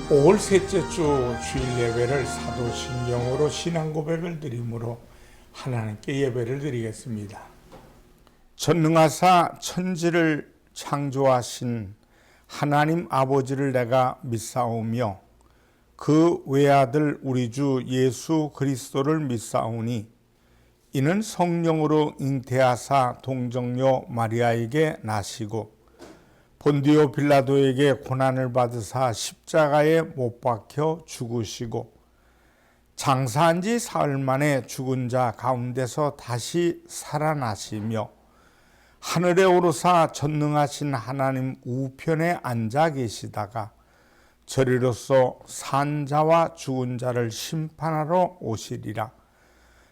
5월 셋째 주 주일 예배를 사도신경으로 신앙 고백을 드림으로 하나님께 예배를 드리겠습니다. 전능하사 천지를 창조하신 하나님 아버지를 내가 믿사오며 그 외아들 우리 주 예수 그리스도를 믿사오니 이는 성령으로 잉태하사 동정녀 마리아에게 나시고 본디오 빌라도에게 고난을 받으사 십자가에 못 박혀 죽으시고 장사한 지 사흘 만에 죽은 자 가운데서 다시 살아나시며 하늘에 오르사 전능하신 하나님 우편에 앉아 계시다가 저리로서 산 자와 죽은 자를 심판하러 오시리라.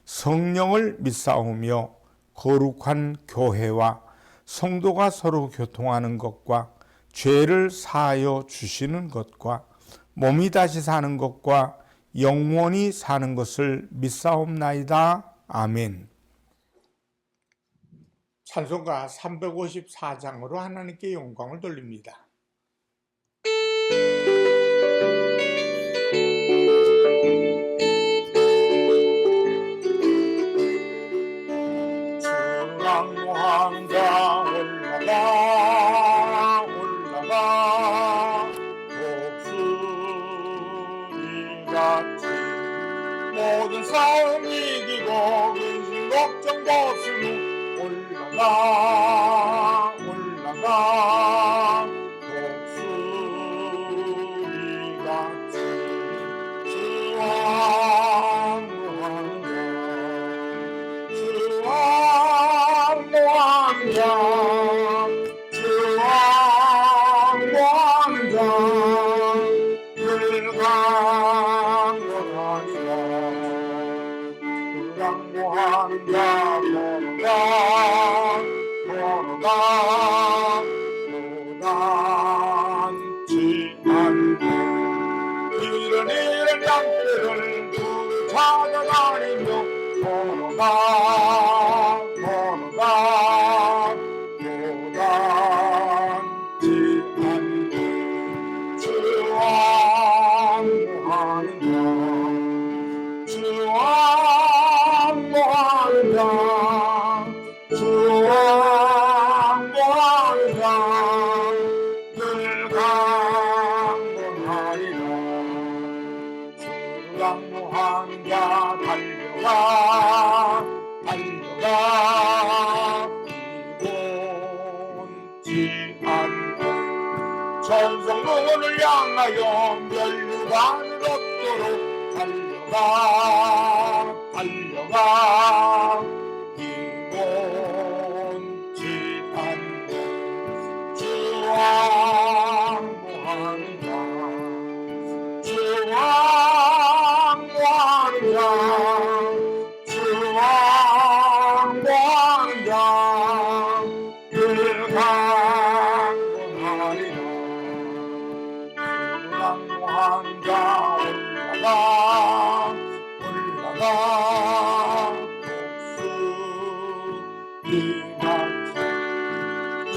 성령을 믿사오며 거룩한 교회와 성도가 서로 교통하는 것과 죄를 사하여 주시는 것과 몸이 다시 사는 것과 영원히 사는 것을 믿사옵나이다. 아멘. 찬송가 354장으로 하나님께 영광을 돌립니다. 주왕왕자 올라가 독수리같이 모든 싸움 이기고 근심 걱정 벗은 후 올라가 독수리같이 무단치 않고 이런 양떼를 찾아다니며 걸어가 무단치 않고 주왕왕자 달려가 이곳지 않고 천성문을 향하여 멸류관을 얻도록 달려가 이곳지 않고 주왕왕자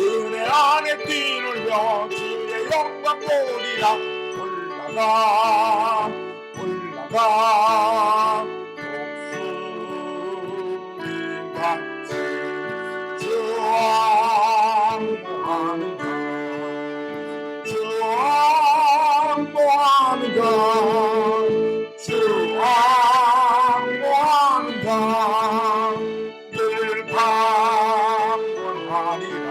은혜 안에 뛰놀며 주의 영광 보리라 올라가 독수리같이 주왕왕자 늘 강건하리라.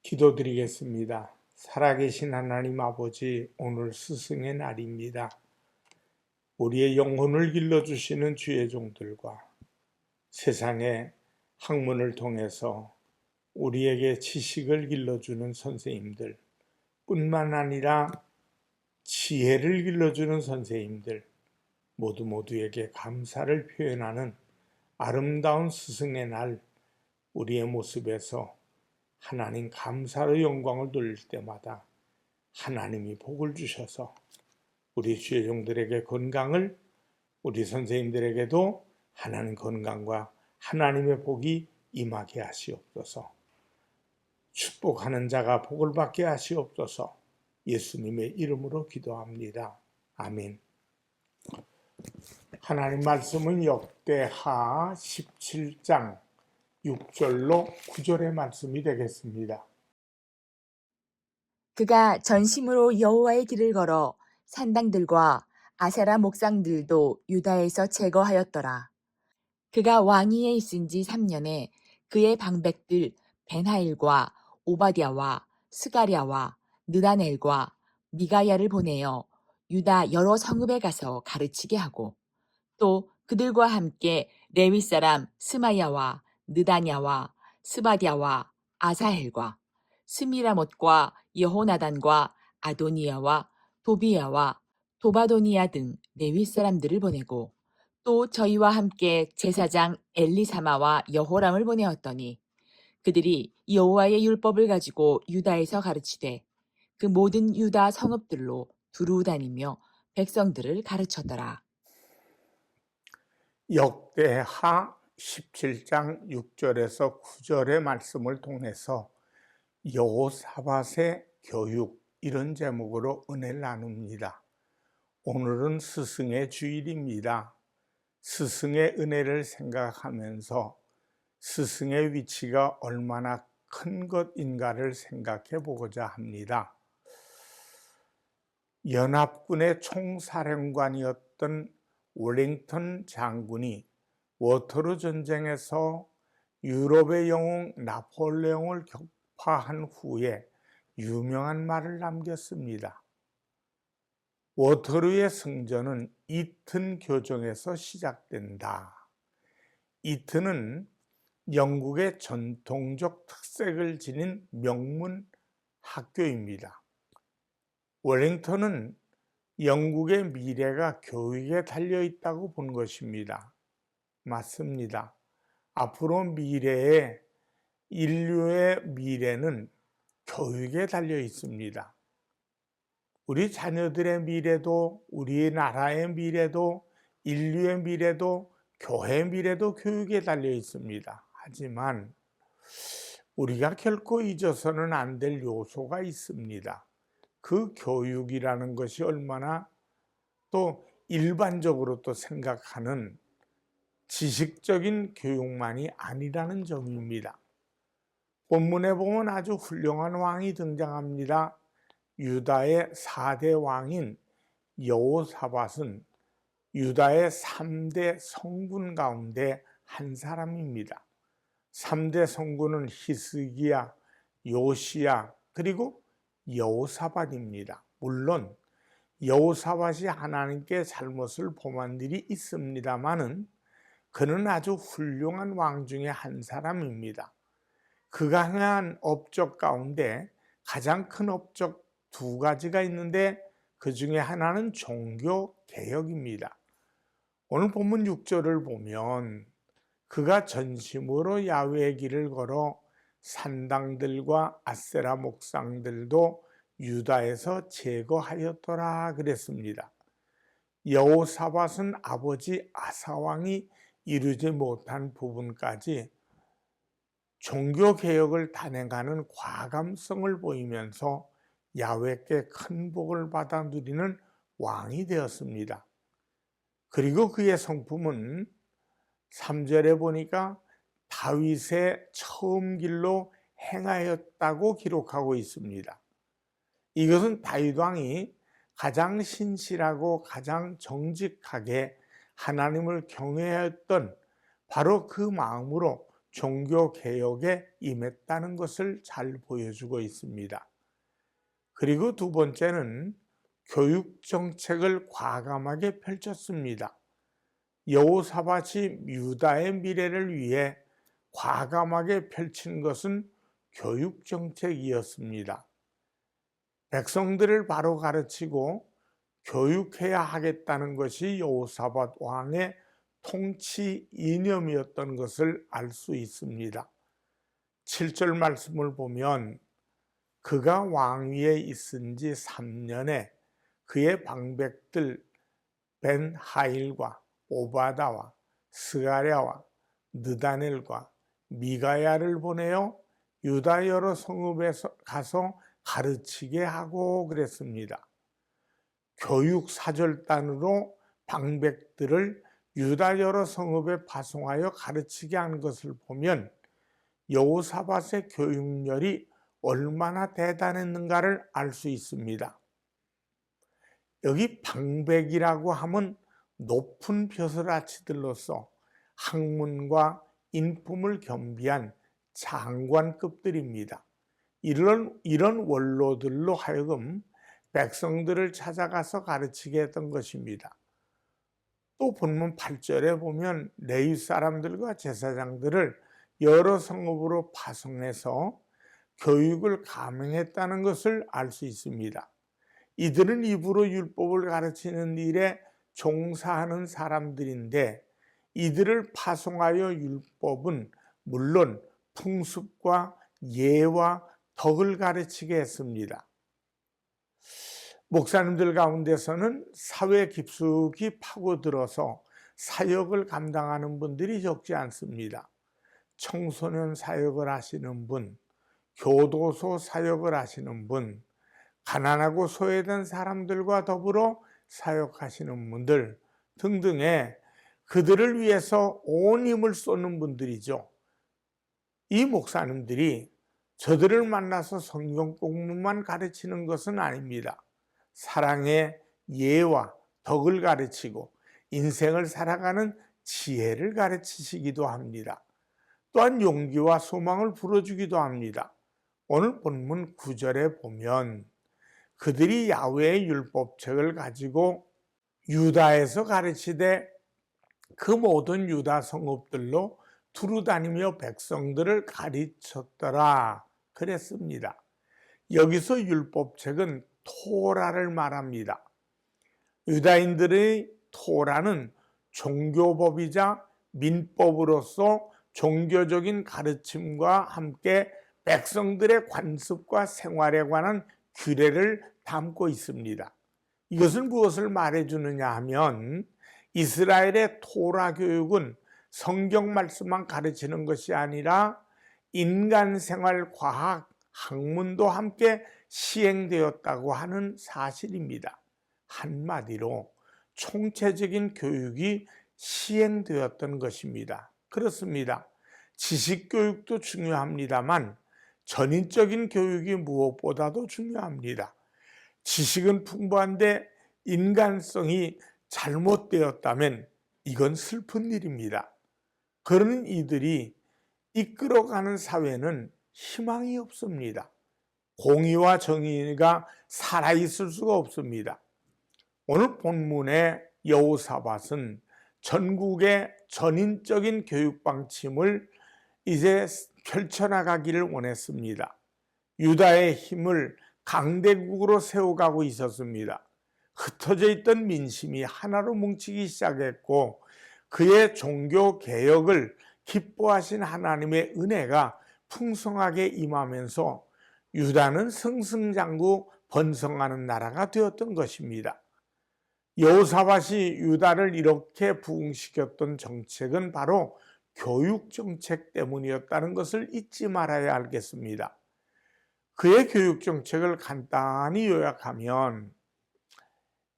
기도드리겠습니다. 살아계신 하나님 아버지, 오늘 스승의 날입니다. 우리의 영혼을 길러주시는 주의 종들과 세상의 학문을 통해서 우리에게 지식을 길러주는 선생님들 뿐만 아니라 지혜를 길러주는 선생님들 모두에게 감사를 표현하는 아름다운 스승의 날, 우리의 모습에서 하나님 감사로 영광을 돌릴 때마다 하나님이 복을 주셔서 우리 주의 종들에게 건강을, 우리 선생님들에게도 하나님 건강과 하나님의 복이 임하게 하시옵소서. 축복하는 자가 복을 받게 하시옵소서. 예수님의 이름으로 기도합니다. 아멘. 하나님 말씀은 역대하 17장 6절로 9절의 말씀이 되겠습니다. 그가 전심으로 여호와의 길을 걸어 산당들과 아세라 목상들도 유다에서 제거하였더라. 그가 왕위에 있은 지 3년에 그의 방백들 벤하일과 오바댜와 스가랴와 느다넬과 미가야를 보내어 유다 여러 성읍에 가서 가르치게 하고 또 그들과 함께 레위 사람 스마야와 느다냐와 스바댜와 아사헬과 스미라못과 여호나단과 아도니야와 도비야와 도바도니야 등 레위 사람들을 보내고 또 저희와 함께 제사장 엘리사마와 여호람을 보내었더니 그들이 여호와의 율법을 가지고 유다에서 가르치되 그 모든 유다 성읍들로 두루 다니며 백성들을 가르쳤더라. 역대하 17장 6절에서 9절의 말씀을 통해서 여호사밧의 교육 이런 제목으로 은혜를 나눕니다. 오늘은 스승의 주일입니다. 스승의 은혜를 생각하면서 스승의 위치가 얼마나 큰 것인가를 생각해 보고자 합니다. 연합군의 총사령관이었던 웰링턴 장군이 워터루 전쟁에서 유럽의 영웅 나폴레옹을 격파한 후에 유명한 말을 남겼습니다. 워터루의 승전은 이튼 교정에서 시작된다. 이튼은 영국의 전통적 특색을 지닌 명문 학교입니다. 웰링턴은 영국의 미래가 교육에 달려있다고 본 것입니다. 맞습니다. 앞으로 미래에 인류의 미래는 교육에 달려 있습니다. 우리 자녀들의 미래도, 우리 나라의 미래도, 인류의 미래도, 교회의 미래도 교육에 달려 있습니다. 하지만 우리가 결코 잊어서는 안 될 요소가 있습니다. 그 교육이라는 것이 얼마나 또 일반적으로 또 생각하는 지식적인 교육만이 아니라는 점입니다. 본문에 보면 아주 훌륭한 왕이 등장합니다. 유다의 4대 왕인 여호사밧은 유다의 3대 성군 가운데 한 사람입니다. 3대 성군은 히스기야, 요시야, 그리고 여호사밧입니다. 물론 여호사밧이 하나님께 잘못을 범한 일이 있습니다마는 그는 아주 훌륭한 왕 중에 한 사람입니다. 그가 행한 업적 가운데 가장 큰 업적 2가지가 있는데 그 중에 하나는 종교 개혁입니다. 오늘 본문 6절을 보면 그가 전심으로 야훼의 길을 걸어 산당들과 아세라 목상들도 유다에서 제거하였더라 그랬습니다. 여호사밧은 아버지 아사왕이 이루지 못한 부분까지 종교개혁을 단행하는 과감성을 보이면서 야훼께 큰 복을 받아 누리는 왕이 되었습니다. 그리고 그의 성품은 3절에 보니까 다윗의 처음 길로 행하였다고 기록하고 있습니다. 이것은 다윗 왕이 가장 신실하고 가장 정직하게 하나님을 경외했던 바로 그 마음으로 종교개혁에 임했다는 것을 잘 보여주고 있습니다. 그리고 2번째는 교육정책을 과감하게 펼쳤습니다. 여호사밧이 유다의 미래를 위해 과감하게 펼친 것은 교육정책이었습니다. 백성들을 바로 가르치고 교육해야 하겠다는 것이 여호사밧 왕의 통치 이념이었던 것을 알 수 있습니다. 7절 말씀을 보면 그가 왕위에 있은 지 3년에 그의 방백들 벤하일과 오바다와 스가랴와 느다넬과 미가야를 보내어 유다 여러 성읍에 가서 가르치게 하고 그랬습니다. 교육 사절단으로 방백들을 유다 여러 성읍에 파송하여 가르치게 한 것을 보면 여호사밧의 교육열이 얼마나 대단했는가를 알 수 있습니다. 여기 방백이라고 하면 높은 벼슬아치들로서 학문과 인품을 겸비한 장관급들입니다. 이런 원로들로 하여금 백성들을 찾아가서 가르치게 했던 것입니다. 또 본문 8절에 보면 레위 사람들과 제사장들을 여러 성읍으로 파송해서 교육을 감행했다는 것을 알 수 있습니다. 이들은 입으로 율법을 가르치는 일에 종사하는 사람들인데 이들을 파송하여 율법은 물론 풍습과 예와 덕을 가르치게 했습니다. 목사님들 가운데서는 사회 깊숙이 파고들어서 사역을 감당하는 분들이 적지 않습니다. 청소년 사역을 하시는 분, 교도소 사역을 하시는 분, 가난하고 소외된 사람들과 더불어 사역하시는 분들 등등의 그들을 위해서 온 힘을 쏟는 분들이죠. 이 목사님들이 저들을 만나서 성경 공부만 가르치는 것은 아닙니다. 사랑의 예와 덕을 가르치고 인생을 살아가는 지혜를 가르치시기도 합니다. 또한 용기와 소망을 불어주기도 합니다. 오늘 본문 9절에 보면 그들이 야훼의 율법책을 가지고 유다에서 가르치되 그 모든 유다 성읍들로 두루다니며 백성들을 가르쳤더라 그랬습니다. 여기서 율법책은 토라를 말합니다. 유다인들의 토라는 종교법이자 민법으로서 종교적인 가르침과 함께 백성들의 관습과 생활에 관한 규례를 담고 있습니다. 이것은 무엇을 말해주느냐 하면 이스라엘의 토라 교육은 성경 말씀만 가르치는 것이 아니라 인간 생활, 과학, 학문도 함께 시행되었다고 하는 사실입니다. 한마디로 총체적인 교육이 시행되었던 것입니다. 그렇습니다. 지식 교육도 중요합니다만 전인적인 교육이 무엇보다도 중요합니다. 지식은 풍부한데 인간성이 잘못되었다면 이건 슬픈 일입니다. 그런 이들이 이끌어가는 사회는 희망이 없습니다. 공의와 정의가 살아있을 수가 없습니다. 오늘 본문의 여호사밧은 전국의 전인적인 교육 방침을 이제 펼쳐나가기를 원했습니다. 유다의 힘을 강대국으로 세워가고 있었습니다. 흩어져 있던 민심이 하나로 뭉치기 시작했고 그의 종교 개혁을 기뻐하신 하나님의 은혜가 풍성하게 임하면서 유다는 승승장구 번성하는 나라가 되었던 것입니다. 여호사밧이 유다를 이렇게 부흥시켰던 정책은 바로 교육 정책 때문이었다는 것을 잊지 말아야 알겠습니다. 그의 교육 정책을 간단히 요약하면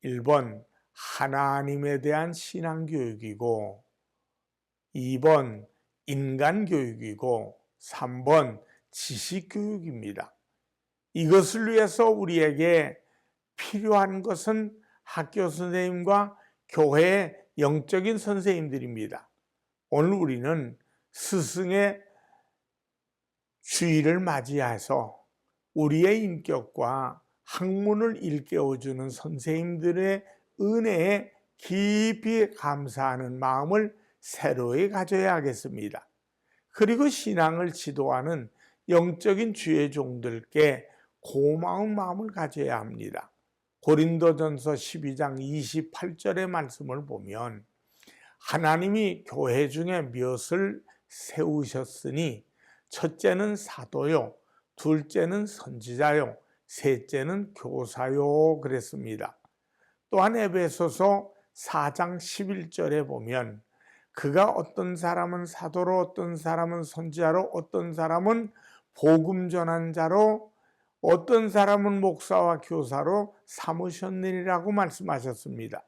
1번 하나님에 대한 신앙 교육이고 2번 인간 교육이고 3번 지식 교육입니다. 이것을 위해서 우리에게 필요한 것은 학교 선생님과 교회의 영적인 선생님들입니다. 오늘 우리는 스승의 주일을 맞이해서 우리의 인격과 학문을 일깨워주는 선생님들의 은혜에 깊이 감사하는 마음을 새로이 가져야 하겠습니다. 그리고 신앙을 지도하는 영적인 주의 종들께 고마운 마음을 가져야 합니다. 고린도전서 12장 28절의 말씀을 보면 하나님이 교회 중에 몇을 세우셨으니 첫째는 사도요, 둘째는 선지자요, 셋째는 교사요 그랬습니다. 또한 에베소서 4장 11절에 보면 그가 어떤 사람은 사도로, 어떤 사람은 선지자로, 어떤 사람은 복음 전환자로, 어떤 사람은 목사와 교사로 삼으셨느니라고 말씀하셨습니다.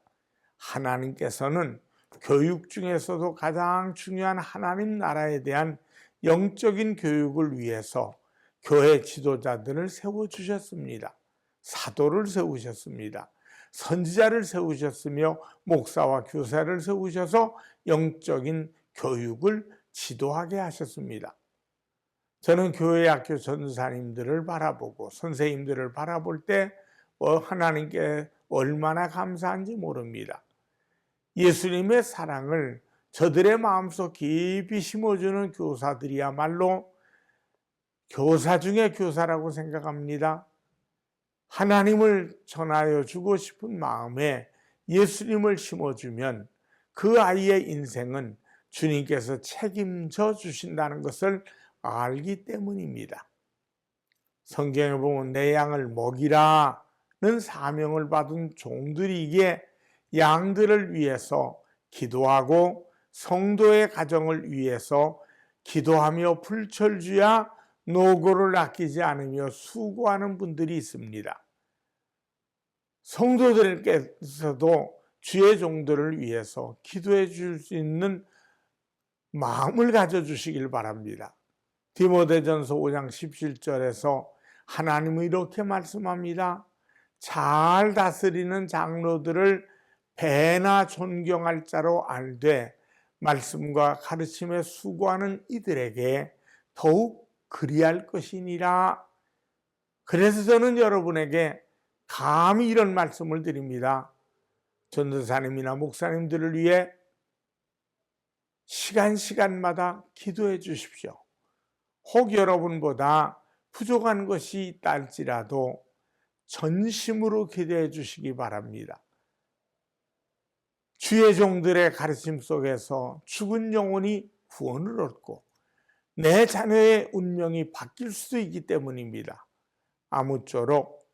하나님께서는 교육 중에서도 가장 중요한 하나님 나라에 대한 영적인 교육을 위해서 교회 지도자들을 세워주셨습니다. 사도를 세우셨습니다. 선지자를 세우셨으며 목사와 교사를 세우셔서 영적인 교육을 지도하게 하셨습니다. 저는 교회 학교 전도사님들을 바라보고 선생님들을 바라볼 때 하나님께 얼마나 감사한지 모릅니다. 예수님의 사랑을 저들의 마음속 깊이 심어주는 교사들이야말로 교사 중에 교사라고 생각합니다. 하나님을 전하여 주고 싶은 마음에 예수님을 심어주면 그 아이의 인생은 주님께서 책임져 주신다는 것을 알기 때문입니다. 성경에 보면 내 양을 먹이라는 사명을 받은 종들이기에 양들을 위해서 기도하고 성도의 가정을 위해서 기도하며 불철주야 노고를 아끼지 않으며 수고하는 분들이 있습니다. 성도들께서도 주의 종들을 위해서 기도해 줄 수 있는 마음을 가져주시길 바랍니다. 디모데전서 5장 17절에서 하나님은 이렇게 말씀합니다. 잘 다스리는 장로들을 배나 존경할 자로 알되 말씀과 가르침에 수고하는 이들에게 더욱 그리할 것이니라. 그래서 저는 여러분에게 감히 이런 말씀을 드립니다. 전도사님이나 목사님들을 위해 시간마다 기도해 주십시오. 혹 여러분보다 부족한 것이 있다 할지라도 전심으로 기도해 주시기 바랍니다. 주의 종들의 가르침 속에서 죽은 영혼이 구원을 얻고 내 자녀의 운명이 바뀔 수도 있기 때문입니다. 아무쪼록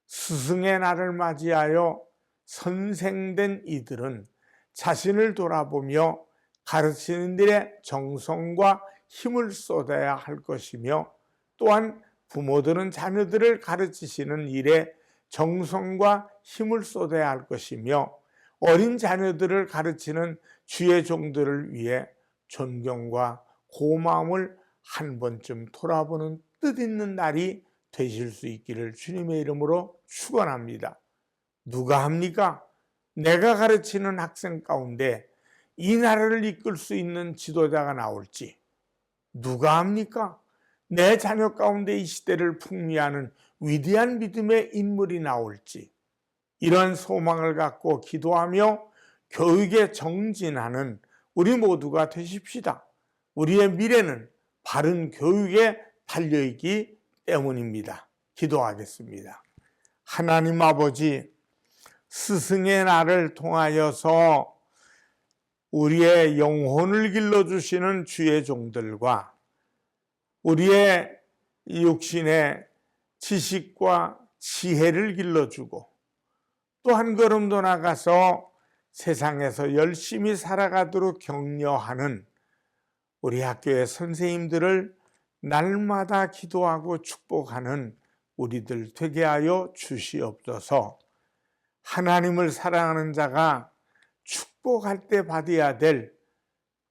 스승의 날을 맞이하여 선생된 이들은 자신을 돌아보며 가르치는 일에 정성과 힘을 쏟아야 할 것이며 또한 부모들은 자녀들을 가르치시는 일에 정성과 힘을 쏟아야 할 것이며 어린 자녀들을 가르치는 주의 종들을 위해 존경과 고마움을 한 번쯤 돌아보는 뜻있는 날이 되실 수 있기를 주님의 이름으로 축원합니다. 누가 합니까? 내가 가르치는 학생 가운데 이 나라를 이끌 수 있는 지도자가 나올지 누가 합니까? 내 자녀 가운데 이 시대를 풍미하는 위대한 믿음의 인물이 나올지 이런 소망을 갖고 기도하며 교육에 정진하는 우리 모두가 되십시다. 우리의 미래는 바른 교육에 달려있기 때문입니다. 기도하겠습니다. 하나님 아버지, 스승의 날을 통하여서 우리의 영혼을 길러주시는 주의 종들과 우리의 육신의 지식과 지혜를 길러주고 또 한 걸음 더 나가서 세상에서 열심히 살아가도록 격려하는 우리 학교의 선생님들을 날마다 기도하고 축복하는 우리들 되게 하여 주시옵소서. 하나님을 사랑하는 자가 축복할 때 받아야 될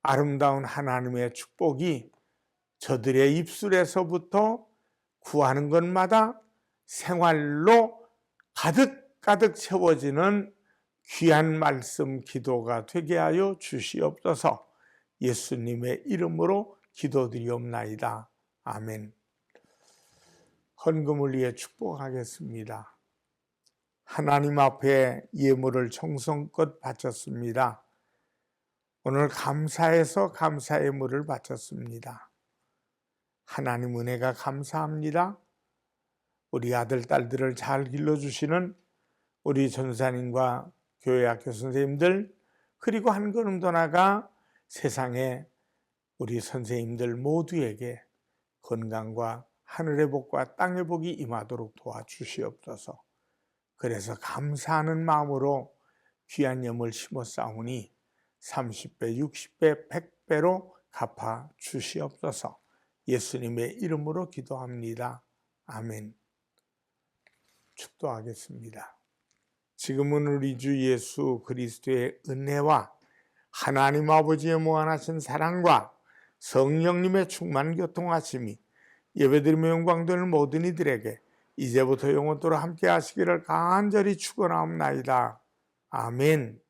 아름다운 하나님의 축복이 저들의 입술에서부터 구하는 것마다 생활로 가득 채워지는 귀한 말씀 기도가 되게 하여 주시옵소서. 예수님의 이름으로 기도드리옵나이다. 아멘. 헌금을 위해 축복하겠습니다. 하나님 앞에 예물을 정성껏 바쳤습니다. 오늘 감사해서 감사의 물을 바쳤습니다. 하나님 은혜가 감사합니다. 우리 아들, 딸들을 잘 길러주시는 우리 전사님과 교회 학교 선생님들, 그리고 한 걸음 더 나가 세상에 우리 선생님들 모두에게 건강과 하늘의 복과 땅의 복이 임하도록 도와주시옵소서. 그래서 감사하는 마음으로 귀한 염을 심었사오니 30배, 60배, 100배로 갚아 주시옵소서. 예수님의 이름으로 기도합니다. 아멘. 축도하겠습니다. 지금은 우리 주 예수 그리스도의 은혜와 하나님 아버지의 무한하신 사랑과 성령님의 충만 교통하심이 예배드리며 영광되는 모든 이들에게 이제부터 영원토록 함께 하시기를 간절히 축원하옵나이다. 아멘.